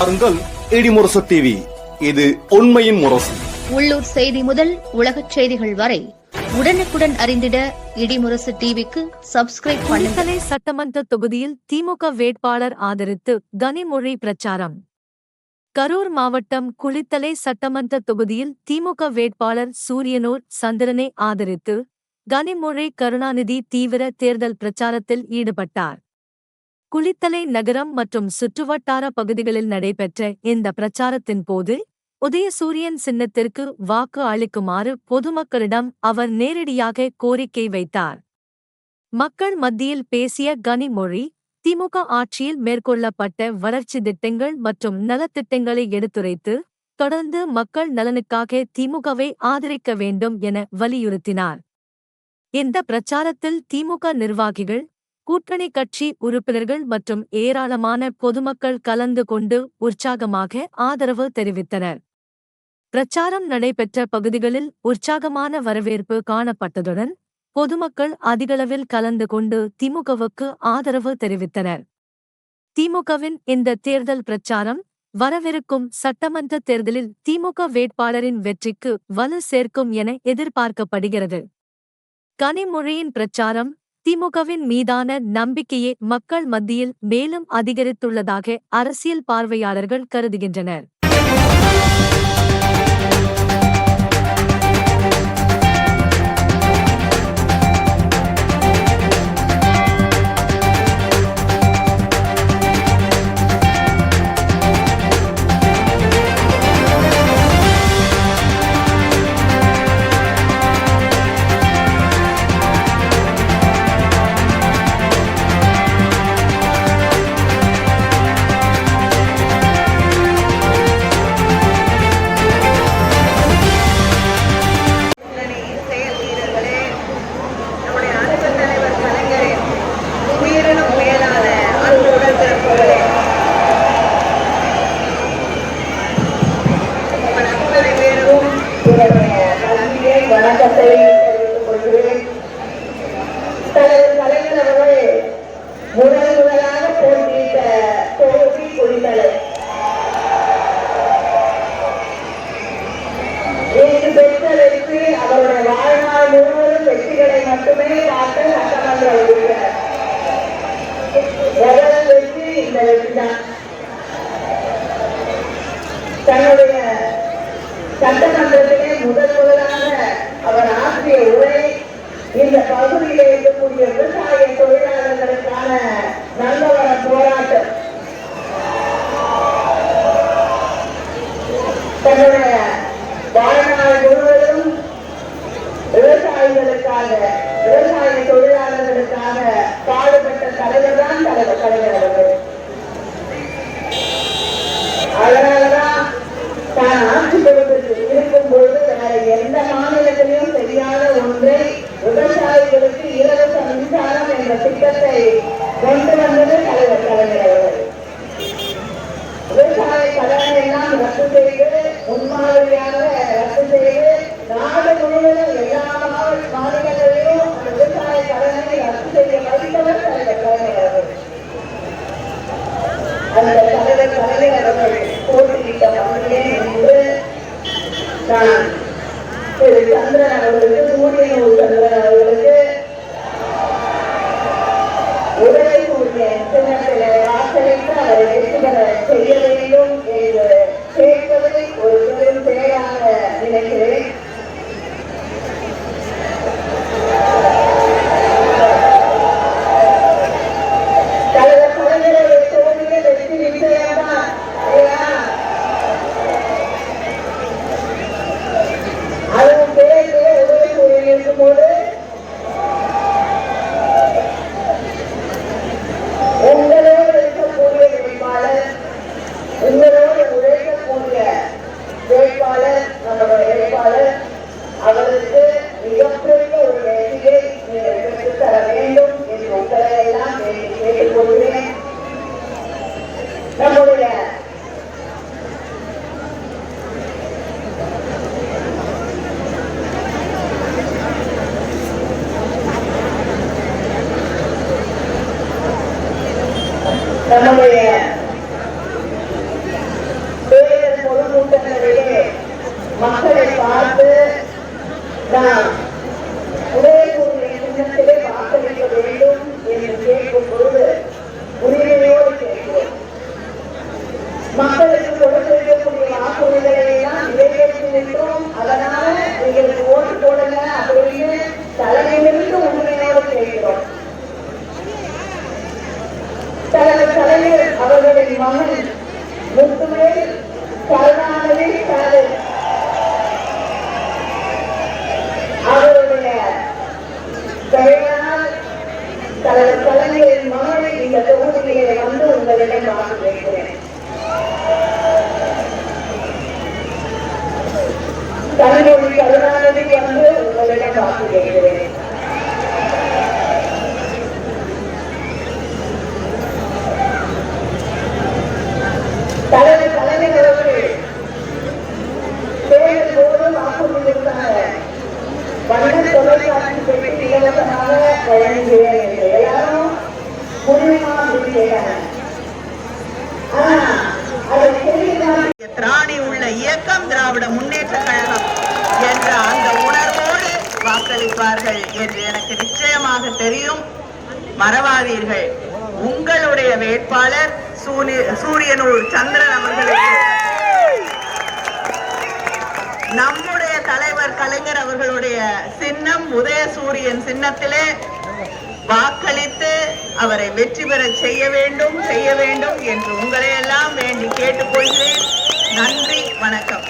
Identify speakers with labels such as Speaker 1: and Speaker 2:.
Speaker 1: பாருங்கள் இடிமுரசு டிவி. இது உண்மையின் முரசு.
Speaker 2: உள்ளூர் செய்தி முதல் உலகச் செய்திகள் வரை உடனுக்குடன் அறிந்திட இடிமுரசு டிவிக்கு சப்ஸ்கிரைப் பண்ணுங்கள்.
Speaker 3: குளித்தலை சட்டமன்ற தொகுதியில் திமுக வேட்பாளர் ஆதரித்து கனிமொழி பிரச்சாரம். கரூர் மாவட்டம் குளித்தலை சட்டமன்ற தொகுதியில் திமுக வேட்பாளர் சூரியனூர் சந்திரனை ஆதரித்து கனிமொழி கருணாநிதி தீவிர தேர்தல் பிரச்சாரத்தில் ஈடுபட்டார். குளித்தலை நகரம் மற்றும் சுற்றுவட்டார பகுதிகளில் நடைபெற்ற இந்த பிரச்சாரத்தின் போது உதயசூரியன் சின்னத்திற்கு வாக்கு அளிக்குமாறு பொதுமக்களிடம் அவர் நேரடியாக கோரிக்கை வைத்தார். மக்கள் மத்தியில் பேசிய கனிமொழி, திமுக ஆட்சியில் மேற்கொள்ளப்பட்ட வளர்ச்சி திட்டங்கள் மற்றும் நலத்திட்டங்களை எடுத்துரைத்து தொடர்ந்து மக்கள் நலனுக்காக திமுகவை ஆதரிக்க வேண்டும் என வலியுறுத்தினார். இந்த பிரச்சாரத்தில் திமுக நிர்வாகிகள், கூட்டணி கட்சி உறுப்பினர்கள் மற்றும் ஏராளமான பொதுமக்கள் கலந்து கொண்டு உற்சாகமாக ஆதரவு தெரிவித்தனர். பிரச்சாரம் நடைபெற்ற பகுதிகளில் உற்சாகமான வரவேற்பு காணப்பட்டதுடன் பொதுமக்கள் அதிகளவில் கலந்து கொண்டு திமுகவுக்கு ஆதரவு தெரிவித்தனர். திமுகவின் இந்த தேர்தல் பிரச்சாரம் வரவிருக்கும் சட்டமன்ற தேர்தலில் திமுக வேட்பாளரின் வெற்றிக்கு வலு சேர்க்கும் என எதிர்பார்க்கப்படுகிறது. கனிமொழியின் பிரச்சாரம் திமுகவின் மீதான நம்பிக்கையே மக்கள் மத்தியில் மேலும் அதிகரித்துள்ளதாக அரசியல் பார்வையாளர்கள் கருதுகின்றனர்.
Speaker 4: வணக்கத்தை தெரிவித்துக் கொள்கிறேன். தலைவர் கலைஞர் அவர்கள் முதலாக போட்டியிட்ட தொகுதி குளித்தலை. இங்கு பெற்ற வெற்றி அவருடைய வாழ்நாள் முழுவதும் வெற்றிகளை மட்டுமே பார்த்த சட்டமன்ற உறுப்பினர். முதல் வெற்றி இந்த வெற்றிதான். தன்னுடைய சட்டமன்றத்திலே முதலாக அவர் ஆற்றிய உரை இந்த பகுதியிலே இருக்கக்கூடிய விவசாய தொழிலாளர்களுக்கான நல்லவர போராட்டம். தன்னுடைய வாழ்நாள் முழுவதும் விவசாயிகளுக்காக, விவசாய தொழிலாளர்களுக்காக பாடுபட்ட தலைவர் தான் தலைவர் கலைஞர் அவர்கள். அதனாலதான் தான் ஆட்சி பொறுப்பில் இருக்கும்போது வேற எந்த மாநிலத்திலையும் தெரியாத ஒன்றை விவசாயிகளுக்கு இலவச மின்சாரம் என்ற திட்டத்தை கொண்டு வந்தது தலைவர் கலைஞர் அவர்கள். விவசாய கடனை எல்லாம் ரத்து செய்து, முன்மாதிரியாக ரத்து செய்து, நாடு முழுவதும் எல்லா மாநிலங்களிலும் அந்த விவசாய கடனை ரத்து செய்ய வைத்தவர் தலைவர் கலைஞர் அவர்கள். அந்த தலைவர் கலைஞர் அவர்கள் போட்டியிட்ட பகுதியே என்று நான் திரு சந்திரன் அவர்களுக்கு, சூரியனூர் சந்திரன் அவர்களுக்கு உதயசூரிய சின்னத்திலே வாக்களித்து அவரை வெற்றி பெற செய்ய வேண்டும் என்று கேட்பதை ஒரு பெரும் செயலாக நினைக்கிறேன். தலைவர் கலைஞருடைய தொகுதியில் வெற்றி நிச்சயம்தான். அதுவும் பேருக்கு உதயசூரியன் இருக்கும்போது உங்களோடு இருக்கக்கூடிய வேட்பாளர், உங்களோடு உழைக்கக்கூடிய வேட்பாளர், நம்முடைய வேட்பாளர் அவருக்கு மிகப்பெரிய ஒரு வெற்றியை நீங்கள் பெற்றுத் தர வேண்டும் என்று உங்களை எல்லாம் கேட்டுக்கொள்கிறேன். நம்முடைய நம்முடைய செய்கிறோம். தலைவர் கலைஞர் அவர்களின் மகன் முத்துவேல் கருணாநிதி ஸ்டாலின் அவருடைய பெயரால் தலைவர் கலைஞரின் மகனை இந்த தொகுதியிலே வந்து உங்களிடம் வாங்கி வைக்கிறேன். கலைஞர் கருணாநிதி வந்து உங்களிடம் வாங்கி வைக்கிறேன். தலைவர் கலைஞர் அவர்கள் தேர்தல் போது வாக்குறுதியிருந்தாங்க, வண்ண தொலைக்காட்சி பெட்டி இலவசமாக வழங்குகிறேன் என்று எல்லாரும் முழுமையாக கேட்டாங்க. ஆனா அதை திராணி உள்ள இயக்கம் திராவிட முன்னேற்ற கழகம் என்ற அந்த உணர்வோடு வாக்களிப்பார்கள் என்று எனக்கு நிச்சயமாக தெரியும். மறவாதீர்கள், உங்களுடைய வேட்பாளர் சூரியனூர் சந்திரன் அவர்களுக்கு நம்முடைய தலைவர் கலைஞர் அவர்களுடைய சின்னம் உதயசூரியன் சின்னத்திலே வாக்களித்து அவரை வெற்றி பெற செய்ய வேண்டும் என்று உங்களை எல்லாம் வேண்டி கேட்டுக்கொள்கிறேன். நன்றி, வணக்கம்.